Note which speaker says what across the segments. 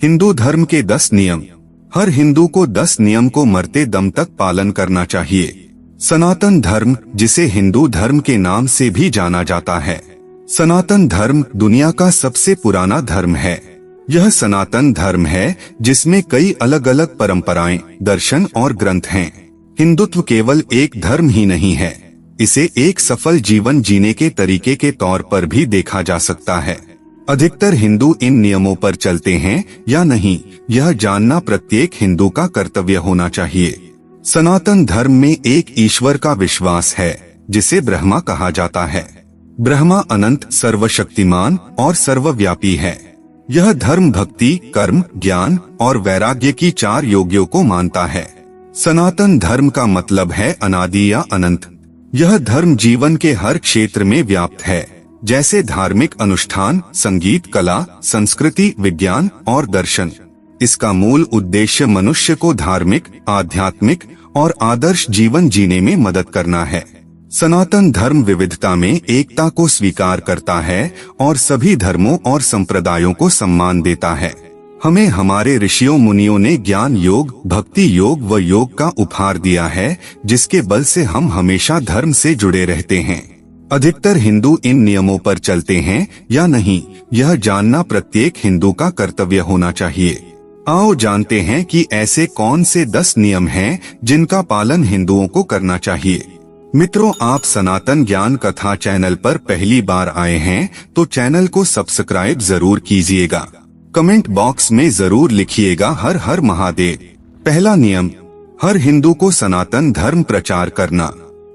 Speaker 1: हिंदू धर्म के 10 नियम। हर हिंदू को 10 नियम को मरते दम तक पालन करना चाहिए। सनातन धर्म, जिसे हिंदू धर्म के नाम से भी जाना जाता है। सनातन धर्म दुनिया का सबसे पुराना धर्म है। यह सनातन धर्म है जिसमें कई अलग अलग परंपराएं, दर्शन और ग्रंथ हैं। हिंदुत्व केवल एक धर्म ही नहीं है, इसे एक सफल जीवन जीने के तरीके के तौर पर भी देखा जा सकता है। अधिकतर हिंदू इन नियमों पर चलते हैं या नहीं, यह जानना प्रत्येक हिंदू का कर्तव्य होना चाहिए। सनातन धर्म में एक ईश्वर का विश्वास है, जिसे ब्रह्मा कहा जाता है। ब्रह्मा अनंत, सर्वशक्तिमान और सर्वव्यापी है। यह धर्म भक्ति, कर्म, ज्ञान और वैराग्य की 4 योगियों को मानता है। सनातन धर्म का मतलब है अनादि या अनंत। यह धर्म जीवन के हर क्षेत्र में व्याप्त है, जैसे धार्मिक अनुष्ठान, संगीत, कला, संस्कृति, विज्ञान और दर्शन। इसका मूल उद्देश्य मनुष्य को धार्मिक, आध्यात्मिक और आदर्श जीवन जीने में मदद करना है। सनातन धर्म विविधता में एकता को स्वीकार करता है और सभी धर्मों और संप्रदायों को सम्मान देता है। हमें हमारे ऋषियों मुनियों ने ज्ञान योग, भक्ति योग व योग का उपहार दिया है, जिसके बल से हम हमेशा धर्म से जुड़े रहते हैं। अधिकतर हिंदू इन नियमों पर चलते हैं या नहीं, यह जानना प्रत्येक हिंदू का कर्तव्य होना चाहिए। आओ जानते हैं कि ऐसे कौन से 10 नियम हैं जिनका पालन हिंदुओं को करना चाहिए। मित्रों, आप सनातन ज्ञान कथा चैनल पर पहली बार आए हैं तो चैनल को सब्सक्राइब जरूर कीजिएगा। कमेंट बॉक्स में जरूर लिखिएगा हर हर महादेव। पहला नियम, हर हिंदू को सनातन धर्म प्रचार करना।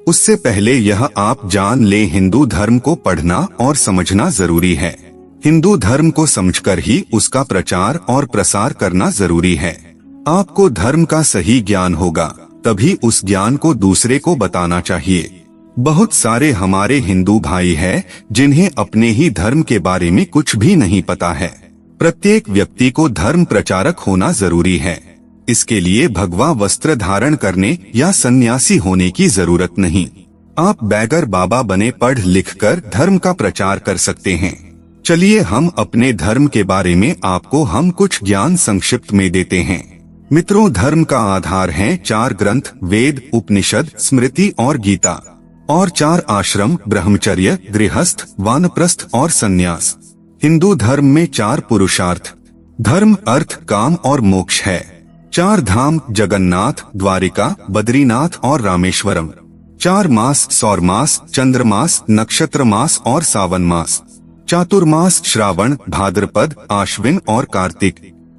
Speaker 1: उससे पहले यह आप जान ले, हिंदू धर्म को पढ़ना और समझना जरूरी है। हिंदू धर्म को समझकर ही उसका प्रचार और प्रसार करना जरूरी है। आपको धर्म का सही ज्ञान होगा, तभी उस ज्ञान को दूसरे को बताना चाहिए। बहुत सारे हमारे हिंदू भाई हैं जिन्हें अपने ही धर्म के बारे में कुछ भी नहीं पता है। प्रत्येक व्यक्ति को धर्म प्रचारक होना जरूरी है। इसके लिए भगवा वस्त्र धारण करने या सन्यासी होने की जरूरत नहीं। आप बैगर बाबा बने पढ़ लिख कर धर्म का प्रचार कर सकते हैं। चलिए हम अपने धर्म के बारे में आपको हम कुछ ज्ञान संक्षिप्त में देते हैं। मित्रों, धर्म का आधार हैं 4 ग्रंथ, वेद, उपनिषद, स्मृति और गीता, और 4 आश्रम, ब्रह्मचर्य, गृहस्थ, वानप्रस्थ और संन्यास। हिंदू धर्म में 4 पुरुषार्थ, धर्म, अर्थ, काम और मोक्ष है। 4 धाम, जगन्नाथ, द्वारिका, बद्रीनाथ और रामेश्वरम। 4 मास, सौर मास, चंद्रमास, नक्षत्र मास और सावन मास। चातुर्मास, श्रावण, भाद्रपद, आश्विन और कार्तिक।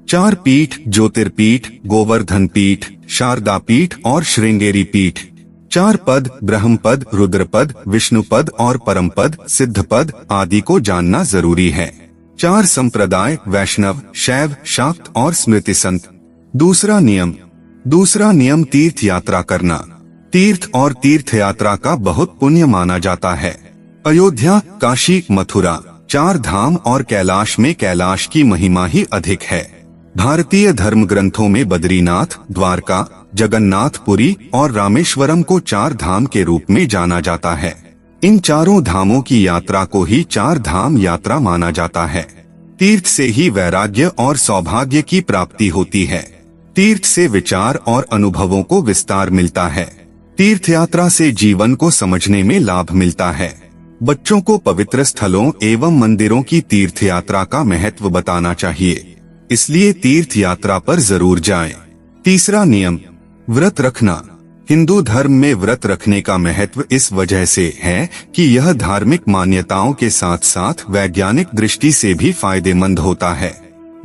Speaker 1: 4 पीठ, ज्योतिर्पीठ, गोवर्धन पीठ, शारदा पीठ और श्रृंगेरी पीठ। 4 पद, ब्रह्मपद, रुद्रपद, विष्णुपद और परमपद, सिद्धपद आदि को जानना जरूरी है। 4 संप्रदाय, वैष्णव, शैव, शाक्त और स्मृति संत। दूसरा नियम तीर्थ यात्रा करना। तीर्थ और तीर्थ यात्रा का बहुत पुण्य माना जाता है। अयोध्या, काशी, मथुरा, 4 धाम और कैलाश में कैलाश की महिमा ही अधिक है। भारतीय धर्म ग्रंथों में बद्रीनाथ, द्वारका, जगन्नाथपुरी और रामेश्वरम को 4 धाम के रूप में जाना जाता है। इन 4 धामों की यात्रा को ही 4 धाम यात्रा माना जाता है। तीर्थ से ही वैराग्य और सौभाग्य की प्राप्ति होती है। तीर्थ से विचार और अनुभवों को विस्तार मिलता है। तीर्थ यात्रा से जीवन को समझने में लाभ मिलता है। बच्चों को पवित्र स्थलों एवं मंदिरों की तीर्थ यात्रा का महत्व बताना चाहिए, इसलिए तीर्थ यात्रा पर जरूर जाएं। तीसरा नियम, व्रत रखना। हिंदू धर्म में व्रत रखने का महत्व इस वजह से है कि यह धार्मिक मान्यताओं के साथ साथ वैज्ञानिक दृष्टि से भी फायदेमंद होता है।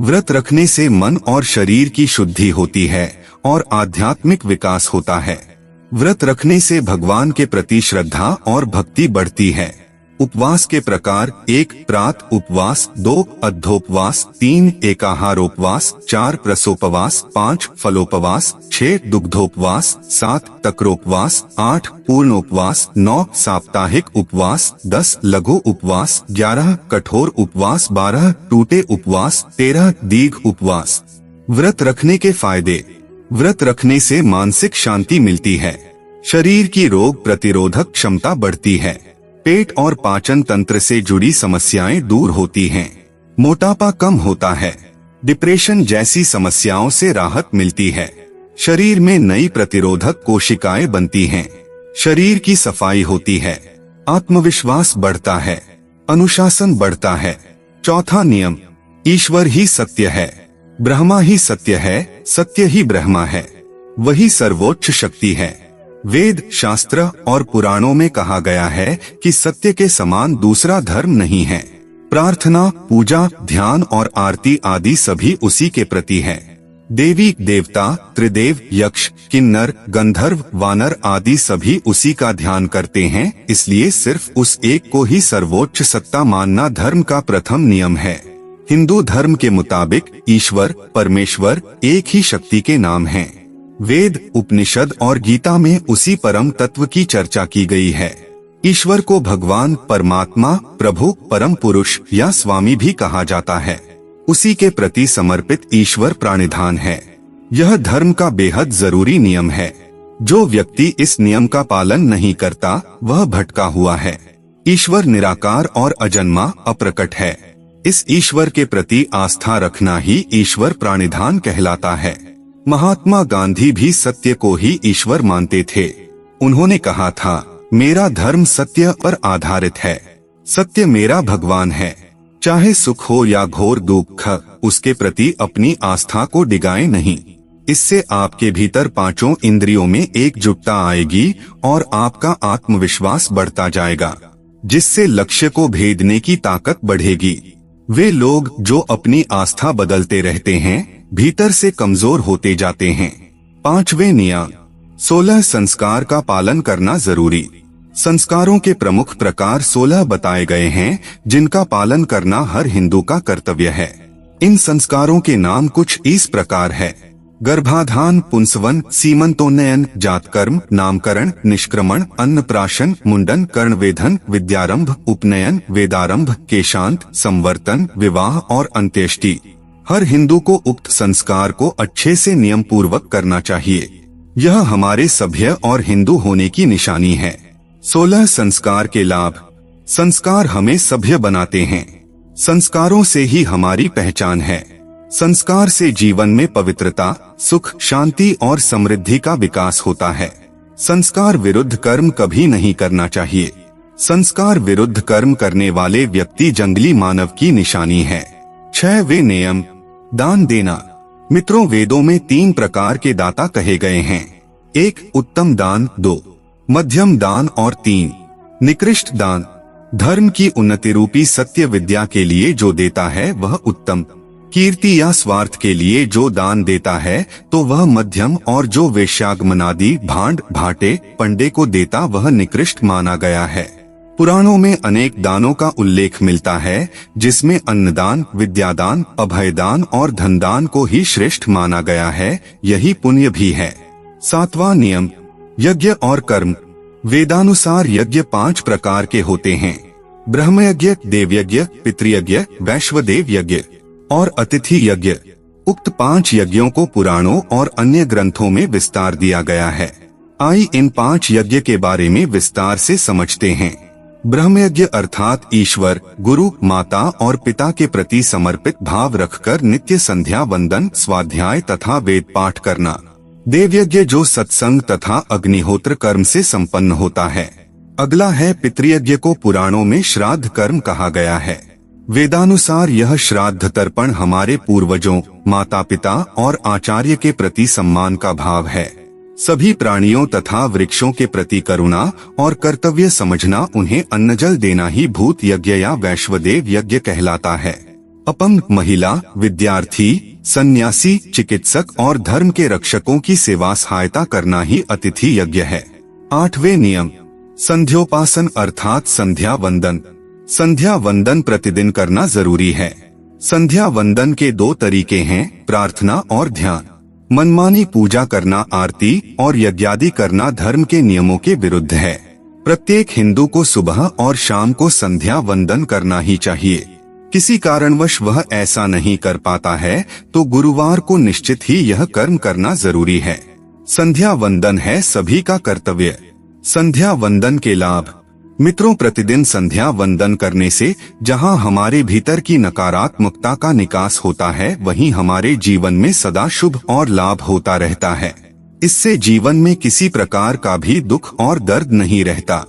Speaker 1: व्रत रखने से मन और शरीर की शुद्धि होती है और आध्यात्मिक विकास होता है। व्रत रखने से भगवान के प्रति श्रद्धा और भक्ति बढ़ती है। उपवास के प्रकार: 1 प्रात उपवास, 2 अद्धोपवास, 3 एकाहारोपवास, 4 प्रसोपवास, 5 फलोपवास, 6 दुग्धोपवास, 7 तक्रोपवास, 8 पूर्णोपवास, 9 साप्ताहिक उपवास, 10 लघु उपवास, 11 कठोर उपवास, 12 टूटे उपवास, 13 दीर्घ उपवास। व्रत रखने के फायदे: व्रत रखने से मानसिक शांति मिलती है, शरीर की रोग प्रतिरोधक क्षमता बढ़ती है, पेट और पाचन तंत्र से जुड़ी समस्याएं दूर होती हैं, मोटापा कम होता है, डिप्रेशन जैसी समस्याओं से राहत मिलती है। शरीर में नई प्रतिरोधक कोशिकाएं बनती हैं। शरीर की सफाई होती है। आत्मविश्वास बढ़ता है। अनुशासन बढ़ता है। चौथा नियम, ईश्वर ही सत्य है, ब्रह्मा ही सत्य है, सत्य ही ब्रह्मा है, वही सर्वोच्च शक्ति है। वेद, शास्त्र और पुराणों में कहा गया है कि सत्य के समान दूसरा धर्म नहीं है। प्रार्थना, पूजा, ध्यान और आरती आदि सभी उसी के प्रति है। देवी देवता, त्रिदेव, यक्ष, किन्नर, गंधर्व, वानर आदि सभी उसी का ध्यान करते हैं, इसलिए सिर्फ उस एक को ही सर्वोच्च सत्ता मानना धर्म का प्रथम नियम है। हिंदू धर्म के मुताबिक ईश्वर, परमेश्वर एक ही शक्ति के नाम हैं। वेद, उपनिषद और गीता में उसी परम तत्व की चर्चा की गई है। ईश्वर को भगवान, परमात्मा, प्रभु, परम पुरुष या स्वामी भी कहा जाता है। उसी के प्रति समर्पित ईश्वर प्राणिधान है। यह धर्म का बेहद जरूरी नियम है। जो व्यक्ति इस नियम का पालन नहीं करता वह भटका हुआ है। ईश्वर निराकार और अजन्मा, अप्रकट है। इस ईश्वर के प्रति आस्था रखना ही ईश्वर प्राणिधान कहलाता है। महात्मा गांधी भी सत्य को ही ईश्वर मानते थे। उन्होंने कहा था, मेरा धर्म सत्य पर आधारित है। सत्य मेरा भगवान है। चाहे सुख हो या घोर दुख, उसके प्रति अपनी आस्था को डिगाए नहीं। इससे आपके भीतर पांचों इंद्रियों में एकजुटता आएगी और आपका आत्मविश्वास बढ़ता जाएगा, जिससे लक्ष्य को भेदने की ताकत बढ़ेगी। वे लोग जो अपनी आस्था बदलते रहते हैं भीतर से कमजोर होते जाते हैं। पांचवें नियम, 16 संस्कार का पालन करना जरूरी। संस्कारों के प्रमुख प्रकार 16 बताए गए हैं, जिनका पालन करना हर हिंदू का कर्तव्य है। इन संस्कारों के नाम कुछ इस प्रकार है: गर्भाधान, पुंसवन, सीमंतोन्नयन, जातकर्म, नामकरण, निष्क्रमण, अन्नप्राशन, मुंडन, कर्णवेधन, विद्यारंभ, उपनयन, वेदारंभ, केशांत, संवर्तन, विवाह और अंत्येष्टि। हर हिंदू को उक्त संस्कार को अच्छे से नियम पूर्वक करना चाहिए। यह हमारे सभ्य और हिंदू होने की निशानी है। 16 संस्कार के लाभ। संस्कार हमें सभ्य बनाते हैं। संस्कारों से ही हमारी पहचान है। संस्कार से जीवन में पवित्रता, सुख, शांति और समृद्धि का विकास होता है। संस्कार विरुद्ध कर्म कभी नहीं करना चाहिए। संस्कार विरुद्ध कर्म करने वाले व्यक्ति जंगली मानव की निशानी है। 6वें नियम, दान देना। मित्रों, वेदों में 3 प्रकार के दाता कहे गए हैं। 1 उत्तम दान, 2 मध्यम दान और 3 निकृष्ट दान। धर्म की उन्नति रूपी सत्य विद्या के लिए जो देता है वह उत्तम, कीर्ति या स्वार्थ के लिए जो दान देता है तो वह मध्यम, और जो वेश्यागमनादि, भांड, भाटे, पंडे को देता वह निकृष्ट माना गया है। पुराणों में अनेक दानों का उल्लेख मिलता है, जिसमें अन्नदान, विद्यादान, अभयदान और धनदान को ही श्रेष्ठ माना गया है। यही पुण्य भी है। 7वां नियम, यज्ञ और कर्म। वेदानुसार यज्ञ 5 प्रकार के होते हैं: ब्रह्मयज्ञ, देवयज्ञ, पितृयज्ञ, वैश्वदेव यज्ञ और अतिथि यज्ञ। उक्त 5 यज्ञों को पुराणों और अन्य ग्रंथों में विस्तार दिया गया है। आइए इन 5 यज्ञ के बारे में विस्तार से समझते हैं। ब्रह्मयज्ञ अर्थात ईश्वर, गुरु, माता और पिता के प्रति समर्पित भाव रखकर नित्य संध्या वंदन, स्वाध्याय तथा वेद पाठ करना। देवयज्ञ जो सत्संग तथा अग्निहोत्र कर्म से संपन्न होता है। अगला है पितृयज्ञ, को पुराणों में श्राद्ध कर्म कहा गया है। वेदानुसार यह श्राद्ध तर्पण हमारे पूर्वजों, माता पिता और आचार्य के प्रति सम्मान का भाव है। सभी प्राणियों तथा वृक्षों के प्रति करुणा और कर्तव्य समझना उन्हें अन्नजल देना ही भूत यज्ञ या वैश्वदेव यज्ञ कहलाता है। अपंग, महिला, विद्यार्थी, सन्यासी, चिकित्सक और धर्म के रक्षकों की सेवा सहायता करना ही अतिथि यज्ञ है। 8वें नियम, संध्योपासन अर्थात संध्या वंदन। संध्या वंदन प्रतिदिन करना जरूरी है। संध्या वंदन के 2 तरीके हैं, प्रार्थना और ध्यान। मनमानी पूजा करना, आरती और यज्ञादि करना धर्म के नियमों के विरुद्ध है। प्रत्येक हिंदू को सुबह और शाम को संध्या वंदन करना ही चाहिए। किसी कारणवश वह ऐसा नहीं कर पाता है तो गुरुवार को निश्चित ही यह कर्म करना जरूरी है। संध्या वंदन है सभी का कर्तव्य। संध्या वंदन के लाभ। मित्रों, प्रतिदिन संध्या वंदन करने से जहां हमारे भीतर की नकारात्मकता का निकास होता है, वहीं हमारे जीवन में सदा शुभ और लाभ होता रहता है। इससे जीवन में किसी प्रकार का भी दुख और दर्द नहीं रहता।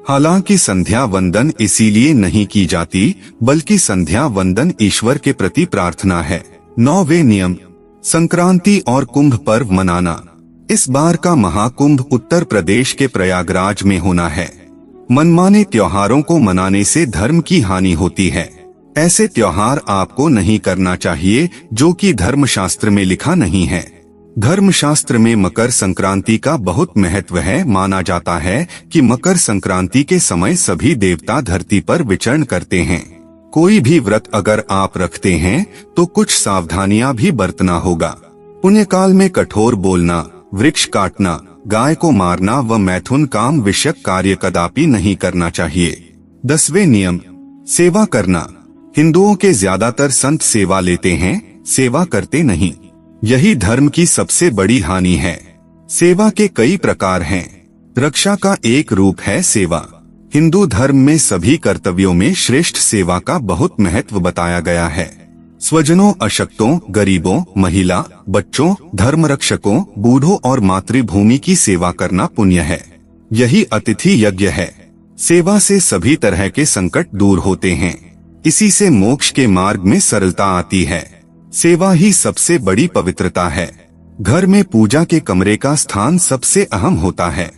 Speaker 1: हालांकि संध्या वंदन इसीलिए नहीं की जाती, बल्कि संध्या वंदन ईश्वर के प्रति प्रार्थना है। 9वें नियम, संक्रांति और कुंभ पर्व मनाना। इस बार का महाकुंभ उत्तर प्रदेश के प्रयागराज में होना है। मनमाने त्योहारों को मनाने से धर्म की हानि होती है। ऐसे त्योहार आपको नहीं करना चाहिए जो कि धर्मशास्त्र में लिखा नहीं है। धर्मशास्त्र में मकर संक्रांति का बहुत महत्व है। माना जाता है कि मकर संक्रांति के समय सभी देवता धरती पर विचरण करते हैं। कोई भी व्रत अगर आप रखते हैं तो कुछ सावधानियां भी बरतना होगा। पुण्यकाल में कठोर बोलना, वृक्ष काटना, गाय को मारना व मैथुन काम विषयक कार्य कदापि नहीं करना चाहिए। 10वें नियम, सेवा करना। हिंदुओं के ज्यादातर संत सेवा लेते हैं, सेवा करते नहीं। यही धर्म की सबसे बड़ी हानि है। सेवा के कई प्रकार हैं। रक्षा का एक रूप है सेवा। हिंदू धर्म में सभी कर्तव्यों में श्रेष्ठ सेवा का बहुत महत्व बताया गया है। स्वजनों, अशक्तों, गरीबों, महिला, बच्चों, धर्मरक्षकों, बूढ़ों और मातृभूमि की सेवा करना पुण्य है। यही अतिथि यज्ञ है। सेवा से सभी तरह के संकट दूर होते हैं। इसी से मोक्ष के मार्ग में सरलता आती है। सेवा ही सबसे बड़ी पवित्रता है। घर में पूजा के कमरे का स्थान सबसे अहम होता है।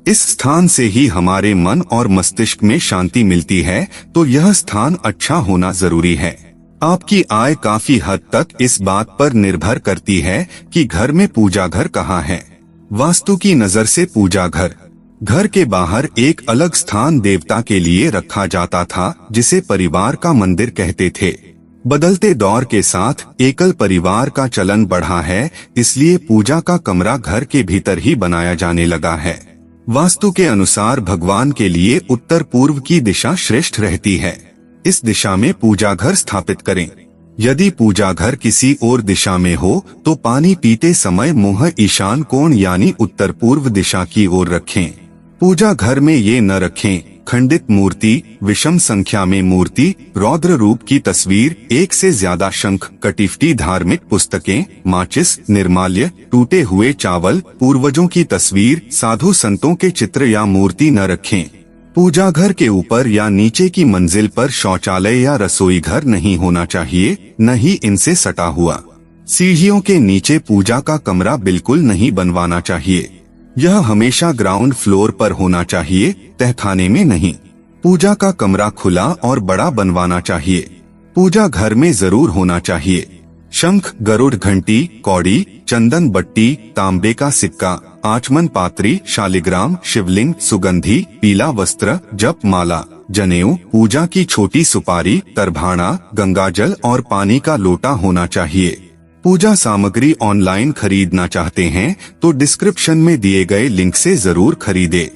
Speaker 1: इस स्थान से ही हमारे मन और मस्तिष्क में शांति मिलती है, तो यह स्थान अच्छा होना जरूरी है। आपकी आय काफी हद तक इस बात पर निर्भर करती है कि घर में पूजा घर कहाँ है। वास्तु की नजर से पूजा घर के बाहर एक अलग स्थान देवता के लिए रखा जाता था, जिसे परिवार का मंदिर कहते थे। बदलते दौर के साथ एकल परिवार का चलन बढ़ा है, इसलिए पूजा का कमरा घर के भीतर ही बनाया जाने लगा है। वास्तु के अनुसार भगवान के लिए उत्तर पूर्व की दिशा श्रेष्ठ रहती है। इस दिशा में पूजा घर स्थापित करें। यदि पूजा घर किसी और दिशा में हो तो पानी पीते समय मुंह ईशान कोण यानी उत्तर पूर्व दिशा की ओर रखें। पूजा घर में ये न रखें खंडित मूर्ति, विषम संख्या में मूर्ति, रौद्र रूप की तस्वीर, एक से ज्यादा शंख, कटिफटी, धार्मिक पुस्तकें, माचिस, निर्माल्य, टूटे हुए चावल, पूर्वजों की तस्वीर, साधु संतों के चित्र या मूर्ति न रखें। पूजा घर के ऊपर या नीचे की मंजिल पर शौचालय या रसोई घर नहीं होना चाहिए, न ही इनसे सटा हुआ। सीढ़ियों के नीचे पूजा का कमरा बिल्कुल नहीं बनवाना चाहिए। यह हमेशा ग्राउंड फ्लोर पर होना चाहिए, तहखाने में नहीं। पूजा का कमरा खुला और बड़ा बनवाना चाहिए। पूजा घर में जरूर होना चाहिए शंख, गरुड़ घंटी, कौड़ी, चंदन बट्टी, तांबे का सिक्का, आचमन पात्री, शालिग्राम, शिवलिंग, सुगंधी, पीला वस्त्र, जप माला, जनेऊ, पूजा की छोटी सुपारी, तरभाना, गंगाजल और पानी का लोटा होना चाहिए। पूजा सामग्री ऑनलाइन खरीदना चाहते हैं तो डिस्क्रिप्शन में दिए गए लिंक से जरूर खरीदें।